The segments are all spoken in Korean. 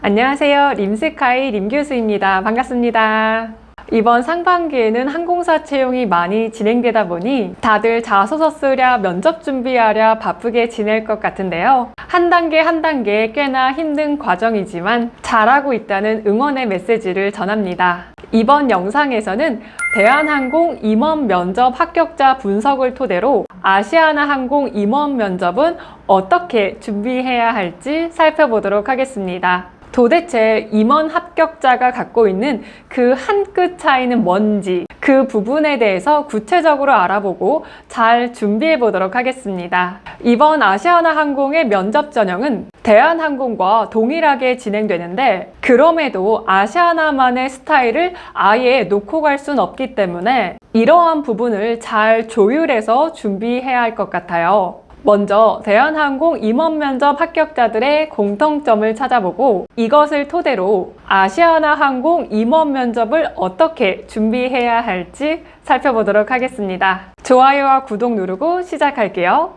안녕하세요. 림스카이 림교수입니다. 반갑습니다. 이번 상반기에는 항공사 채용이 많이 진행되다 보니 다들 자소서 쓰랴 면접 준비하랴 바쁘게 지낼 것 같은데요. 한 단계 한 단계 꽤나 힘든 과정이지만 잘하고 있다는 응원의 메시지를 전합니다. 이번 영상에서는 대한항공 임원 면접 합격자 분석을 토대로 아시아나항공 임원 면접은 어떻게 준비해야 할지 살펴보도록 하겠습니다. 도대체 임원 합격자가 갖고 있는 그 한 끗 차이는 뭔지 그 부분에 대해서 구체적으로 알아보고 잘 준비해 보도록 하겠습니다. 이번 아시아나항공의 면접 전형은 대한항공과 동일하게 진행되는데 그럼에도 아시아나만의 스타일을 아예 놓고 갈 순 없기 때문에 이러한 부분을 잘 조율해서 준비해야 할 것 같아요. 먼저 대한항공 임원 면접 합격자들의 공통점을 찾아보고 이것을 토대로 아시아나항공 임원 면접을 어떻게 준비해야 할지 살펴보도록 하겠습니다. 좋아요와 구독 누르고 시작할게요.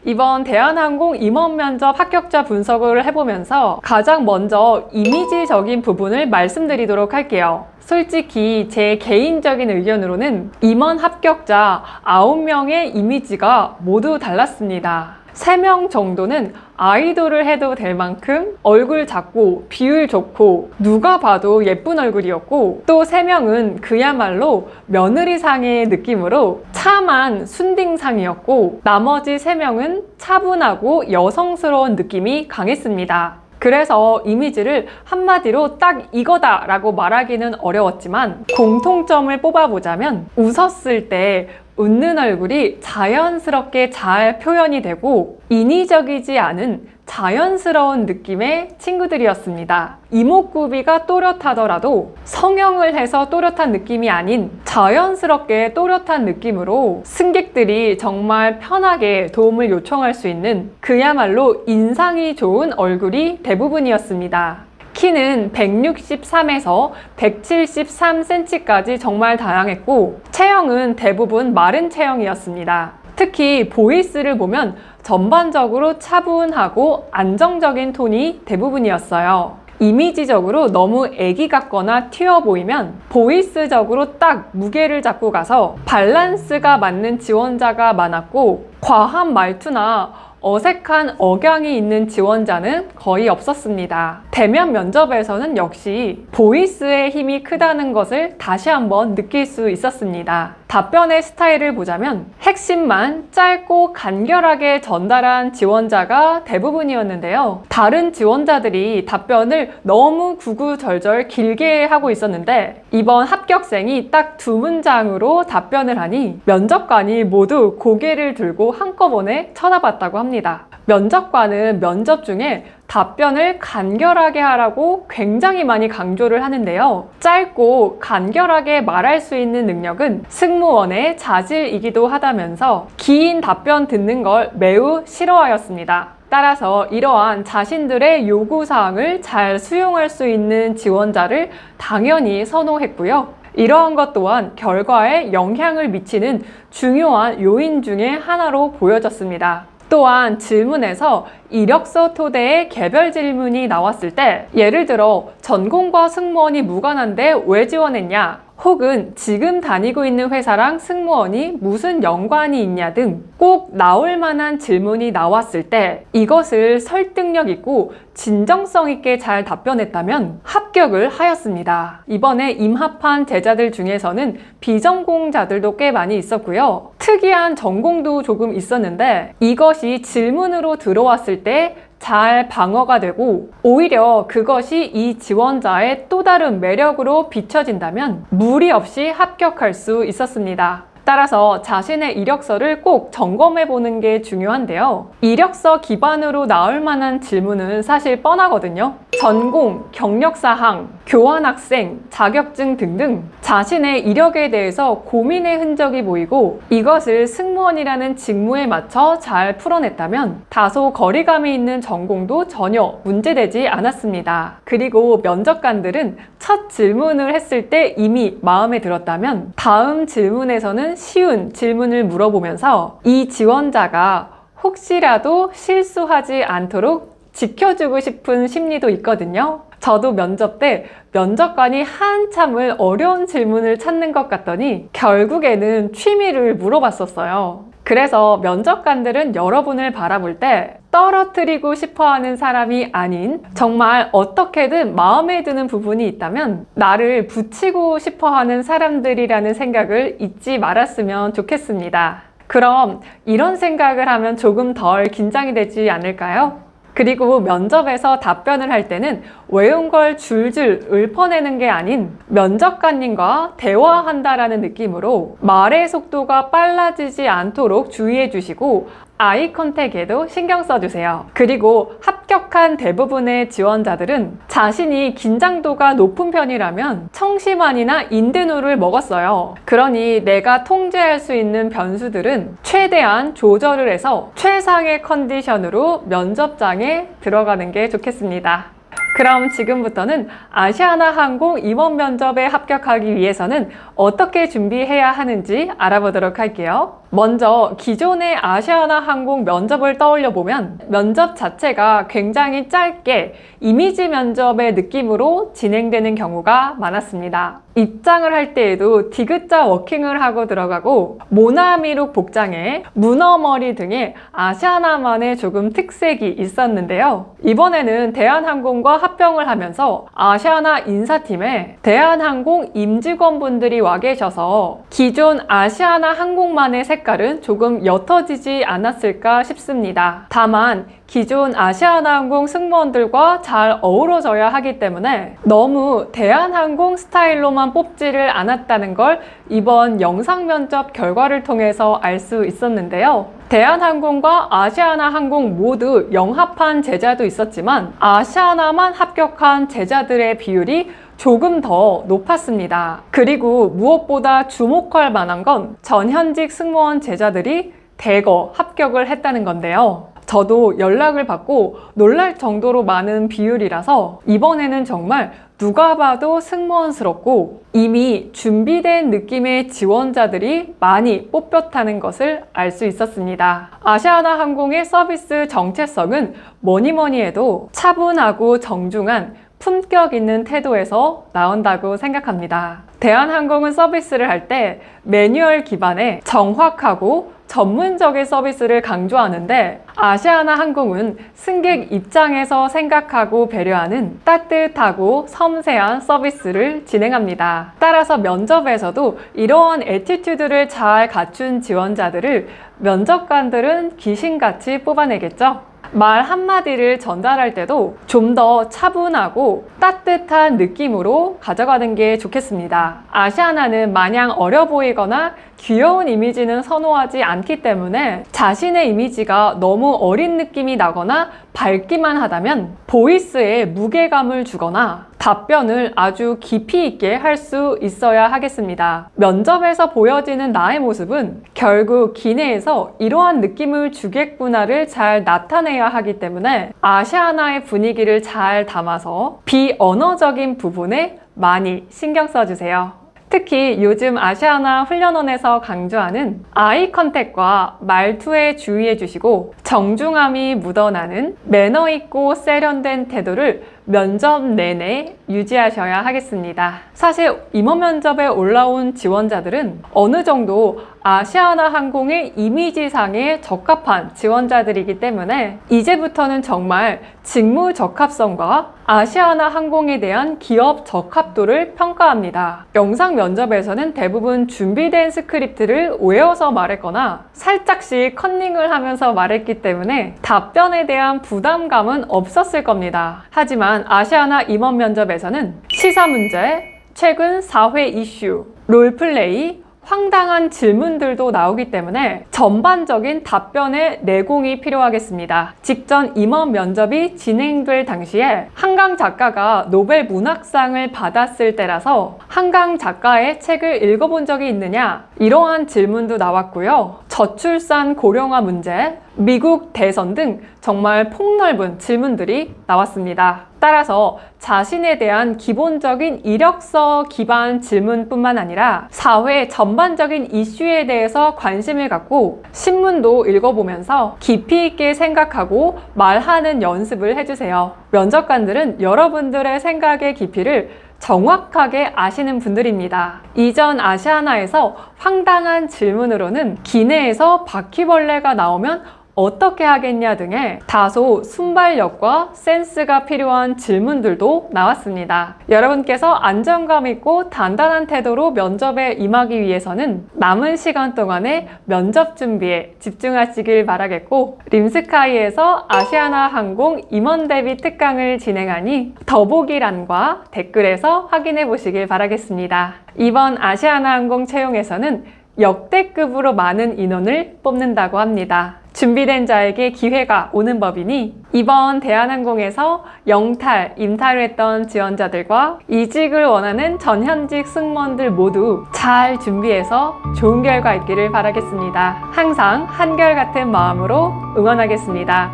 이번 대한항공 임원 면접 합격자 분석을 해보면서 가장 먼저 이미지적인 부분을 말씀드리도록 할게요. 솔직히 제 개인적인 의견으로는 임원 합격자 9명의 이미지가 모두 달랐습니다. 3명 정도는 아이돌을 해도 될 만큼 얼굴 작고 비율 좋고 누가 봐도 예쁜 얼굴이었고 또 3명은 그야말로 며느리상의 느낌으로 참한 순딩상이었고 나머지 3명은 차분하고 여성스러운 느낌이 강했습니다. 그래서 이미지를 한마디로 딱 이거다 라고 말하기는 어려웠지만 공통점을 뽑아보자면 웃었을 때 웃는 얼굴이 자연스럽게 잘 표현이 되고 인위적이지 않은 자연스러운 느낌의 친구들이었습니다. 이목구비가 또렷하더라도 성형을 해서 또렷한 느낌이 아닌 자연스럽게 또렷한 느낌으로 승객들이 정말 편하게 도움을 요청할 수 있는 그야말로 인상이 좋은 얼굴이 대부분이었습니다. 키는 163에서 173cm까지 정말 다양했고 체형은 대부분 마른 체형이었습니다. 특히 보이스를 보면 전반적으로 차분하고 안정적인 톤이 대부분이었어요. 이미지적으로 너무 애기 같거나 튀어 보이면 보이스적으로 딱 무게를 잡고 가서 밸런스가 맞는 지원자가 많았고 과한 말투나 어색한 억양이 있는 지원자는 거의 없었습니다. 대면 면접에서는 역시 보이스의 힘이 크다는 것을 다시 한번 느낄 수 있었습니다. 답변의 스타일을 보자면 핵심만 짧고 간결하게 전달한 지원자가 대부분이었는데요. 다른 지원자들이 답변을 너무 구구절절 길게 하고 있었는데 이번 합격생이 딱 2문장으로 답변을 하니 면접관이 모두 고개를 들고 한꺼번에 쳐다봤다고 합니다. 면접관은 면접 중에 답변을 간결하게 하라고 굉장히 많이 강조를 하는데요. 짧고 간결하게 말할 수 있는 능력은 승무원의 자질이기도 하다면서 긴 답변 듣는 걸 매우 싫어하였습니다. 따라서 이러한 자신들의 요구사항을 잘 수용할 수 있는 지원자를 당연히 선호했고요. 이러한 것 또한 결과에 영향을 미치는 중요한 요인 중에 하나로 보여졌습니다. 또한 질문에서 이력서 토대의 개별 질문이 나왔을 때 예를 들어 전공과 승무원이 무관한데 왜 지원했냐? 혹은 지금 다니고 있는 회사랑 승무원이 무슨 연관이 있냐 등 꼭 나올 만한 질문이 나왔을 때 이것을 설득력 있고 진정성 있게 잘 답변했다면 합격을 하였습니다. 이번에 임합한 제자들 중에서는 비전공자들도 꽤 많이 있었고요. 특이한 전공도 조금 있었는데 이것이 질문으로 들어왔을 때 잘 방어가 되고 오히려 그것이 이 지원자의 또 다른 매력으로 비춰진다면 무리 없이 합격할 수 있었습니다. 따라서 자신의 이력서를 꼭 점검해 보는 게 중요한데요. 이력서 기반으로 나올 만한 질문은 사실 뻔하거든요. 전공, 경력사항, 교환학생, 자격증 등등 자신의 이력에 대해서 고민의 흔적이 보이고 이것을 승무원이라는 직무에 맞춰 잘 풀어냈다면 다소 거리감이 있는 전공도 전혀 문제되지 않았습니다. 그리고 면접관들은 첫 질문을 했을 때 이미 마음에 들었다면 다음 질문에서는 쉬운 질문을 물어보면서 이 지원자가 혹시라도 실수하지 않도록 지켜주고 싶은 심리도 있거든요. 저도 면접 때 면접관이 한참을 어려운 질문을 찾는 것 같더니 결국에는 취미를 물어봤었어요. 그래서 면접관들은 여러분을 바라볼 때 떨어뜨리고 싶어 하는 사람이 아닌 정말 어떻게든 마음에 드는 부분이 있다면 나를 붙이고 싶어 하는 사람들이라는 생각을 잊지 말았으면 좋겠습니다. 그럼 이런 생각을 하면 조금 덜 긴장이 되지 않을까요? 그리고 면접에서 답변을 할 때는 외운 걸 줄줄 읊어내는 게 아닌 면접관님과 대화한다라는 느낌으로 말의 속도가 빨라지지 않도록 주의해 주시고 아이 컨택에도 신경 써주세요. 그리고 합격한 대부분의 지원자들은 자신이 긴장도가 높은 편이라면 청심환이나 인대노를 먹었어요. 그러니 내가 통제할 수 있는 변수들은 최대한 조절을 해서 최상의 컨디션으로 면접장에 들어가는 게 좋겠습니다. 그럼 지금부터는 아시아나항공 임원 면접에 합격하기 위해서는 어떻게 준비해야 하는지 알아보도록 할게요. 먼저 기존의 아시아나항공 면접을 떠올려 보면 면접 자체가 굉장히 짧게 이미지 면접의 느낌으로 진행되는 경우가 많았습니다. 입장을 할 때에도 디귿자 워킹을 하고 들어가고 모나미룩 복장에 문어머리 등의 아시아나만의 조금 특색이 있었는데요. 이번에는 대한항공과 합병을 하면서 아시아나 인사팀에 대한항공 임직원분들이 와 계셔서 기존 아시아나 항공만의 색깔은 조금 옅어지지 않았을까 싶습니다. 다만 기존 아시아나항공 승무원들과 잘 어우러져야 하기 때문에 너무 대한항공 스타일로만 뽑지를 않았다는 걸 이번 영상 면접 결과를 통해서 알 수 있었는데요. 대한항공과 아시아나항공 모두 영합한 제자도 있었지만 아시아나만 합격한 제자들의 비율이 조금 더 높았습니다. 그리고 무엇보다 주목할 만한 건 전현직 승무원 제자들이 대거 합격을 했다는 건데요. 저도 연락을 받고 놀랄 정도로 많은 비율이라서 이번에는 정말 누가 봐도 승무원스럽고 이미 준비된 느낌의 지원자들이 많이 뽑혔다는 것을 알 수 있었습니다. 아시아나 항공의 서비스 정체성은 뭐니 해도 차분하고 정중한 품격 있는 태도에서 나온다고 생각합니다. 대한항공은 서비스를 할 때 매뉴얼 기반의 정확하고 전문적인 서비스를 강조하는데 아시아나 항공은 승객 입장에서 생각하고 배려하는 따뜻하고 섬세한 서비스를 진행합니다. 따라서 면접에서도 이러한 애티튜드를 잘 갖춘 지원자들을 면접관들은 귀신같이 뽑아내겠죠. 말 한마디를 전달할 때도 좀 더 차분하고 따뜻한 느낌으로 가져가는 게 좋겠습니다. 아시아나는 마냥 어려 보이거나 귀여운 이미지는 선호하지 않기 때문에 자신의 이미지가 너무 어린 느낌이 나거나 밝기만 하다면 보이스에 무게감을 주거나 답변을 아주 깊이 있게 할 수 있어야 하겠습니다. 면접에서 보여지는 나의 모습은 결국 기내에서 이러한 느낌을 주겠구나를 잘 나타내야 하기 때문에 아시아나의 분위기를 잘 담아서 비언어적인 부분에 많이 신경 써주세요. 특히 요즘 아시아나 훈련원에서 강조하는 아이 컨택과 말투에 주의해 주시고 정중함이 묻어나는 매너 있고 세련된 태도를 면접 내내 유지하셔야 하겠습니다. 사실 임원 면접에 올라온 지원자들은 어느 정도 아시아나 항공의 이미지상에 적합한 지원자들이기 때문에 이제부터는 정말 직무 적합성과 아시아나 항공에 대한 기업 적합도를 평가합니다. 영상 면접에서는 대부분 준비된 스크립트를 외워서 말했거나 살짝씩 컨닝을 하면서 말했기 때문에 답변에 대한 부담감은 없었을 겁니다. 하지만 아시아나 임원 면접에서는 시사 문제, 최근 사회 이슈, 롤플레이, 황당한 질문들도 나오기 때문에 전반적인 답변의 내공이 필요하겠습니다. 직전 임원 면접이 진행될 당시에 한강 작가가 노벨 문학상을 받았을 때라서 한강 작가의 책을 읽어본 적이 있느냐? 이러한 질문도 나왔고요. 저출산 고령화 문제, 미국 대선 등 정말 폭넓은 질문들이 나왔습니다. 따라서 자신에 대한 기본적인 이력서 기반 질문뿐만 아니라 사회 전반적인 이슈에 대해서 관심을 갖고 신문도 읽어보면서 깊이 있게 생각하고 말하는 연습을 해주세요. 면접관들은 여러분들의 생각의 깊이를 정확하게 아시는 분들입니다. 이전 아시아나에서 황당한 질문으로는 기내에서 바퀴벌레가 나오면 어떻게 하겠냐 등의 다소 순발력과 센스가 필요한 질문들도 나왔습니다. 여러분께서 안정감 있고 단단한 태도로 면접에 임하기 위해서는 남은 시간 동안에 면접 준비에 집중하시길 바라겠고, 림스카이에서 아시아나 항공 임원 대비 특강을 진행하니 더보기란과 댓글에서 확인해 보시길 바라겠습니다. 이번 아시아나 항공 채용에서는 역대급으로 많은 인원을 뽑는다고 합니다. 준비된 자에게 기회가 오는 법이니 이번 대한항공에서 영탈, 임탈을 했던 지원자들과 이직을 원하는 전현직 승무원들 모두 잘 준비해서 좋은 결과 있기를 바라겠습니다. 항상 한결같은 마음으로 응원하겠습니다.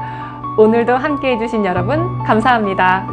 오늘도 함께 해주신 여러분 감사합니다.